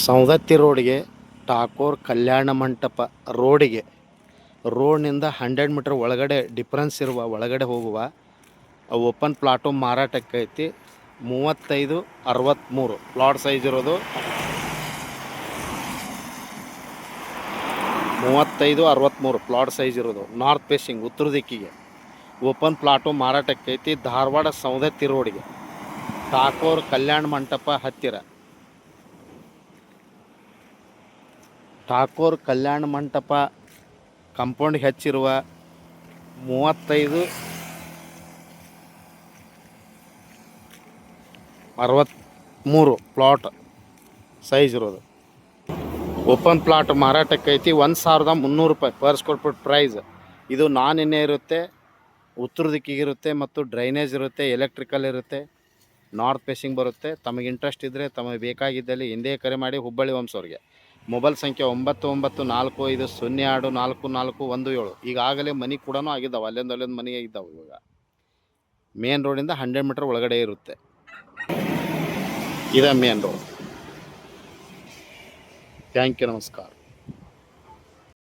ಸೌದತ್ತಿ ರೋಡ್ಗೆ ಠಾಕೋರ್ ಕಲ್ಯಾಣ ಮಂಟಪ ರೋಡ್ನಿಂದ 100 ಮೀಟರ್ ಒಳಗಡೆ ಡಿಫ್ರೆನ್ಸ್ ಇರುವ ಒಳಗಡೆ ಹೋಗುವ ಓಪನ್ ಪ್ಲಾಟು ಮಾರಾಟಕ್ಕೈತಿ. 35-63 ಪ್ಲಾಟ್ ಸೈಜ್ ಇರೋದು. 35-63 ಪ್ಲಾಟ್ ಸೈಜ್ ಇರೋದು. ನಾರ್ತ್ ಫೇಸಿಂಗ್ ಉತ್ತರ ದಿಕ್ಕಿಗೆ ಓಪನ್ ಪ್ಲಾಟು ಮಾರಾಟಕ್ಕೈತಿ. ಧಾರವಾಡ ಸೌದತ್ತಿ ರೋಡ್ಗೆ ಠಾಕೋರ್ ಕಲ್ಯಾಣ ಮಂಟಪ ಹತ್ತಿರ. ಠಾಕೋರ್ ಕಲ್ಯಾಣ ಮಂಟಪ ಕಾಂಪೌಂಡ್ ಹೆಚ್ಚಿರುವ 35-63 ಪ್ಲಾಟ್ ಸೈಜ್ ಇರೋದು. ಓಪನ್ ಪ್ಲಾಟ್ ಮಾರಾಟಕ್ಕೈತಿ. 1300 ರೂಪಾಯಿ ಪರ್ ಸ್ಕ್ವೇರ್ ಫುಟ್ ಪ್ರೈಸ್. ಇದು ನಾನ್ ಎಣ್ಣೆ ಇರುತ್ತೆ, ಉತ್ತರ ದಿಕ್ಕಿಗಿರುತ್ತೆ ಮತ್ತು ಡ್ರೈನೇಜ್ ಇರುತ್ತೆ, ಎಲೆಕ್ಟ್ರಿಕಲ್ ಇರುತ್ತೆ, ನಾರ್ತ್ ಫೇಸಿಂಗ್ ಬರುತ್ತೆ. ತಮಗೆ ಇಂಟ್ರೆಸ್ಟ್ ಇದ್ದರೆ ತಮಗೆ ಬೇಕಾಗಿದ್ದಲ್ಲಿ ಹಿಂದೆ ಕರೆ ಮಾಡಿ. ಹುಬ್ಬಳ್ಳಿ ವಂಶವ್ರಿಗೆ ಮೊಬೈಲ್ ಸಂಖ್ಯೆ 9945024417. ಈಗಾಗಲೇ ಮನೆ ಕೂಡ ಆಗಿದ್ದಾವೆ, ಅಲ್ಲೊಂದು ಮನೆ ಇದ್ದಾವೆ. ಇವಾಗ ಮೇನ್ ರೋಡಿಂದ 100 ಮೀಟರ್ ಒಳಗಡೆ ಇರುತ್ತೆ. ಇದೇ ಮೇನ್ ರೋಡ್. ಥ್ಯಾಂಕ್ ಯು, ನಮಸ್ಕಾರ.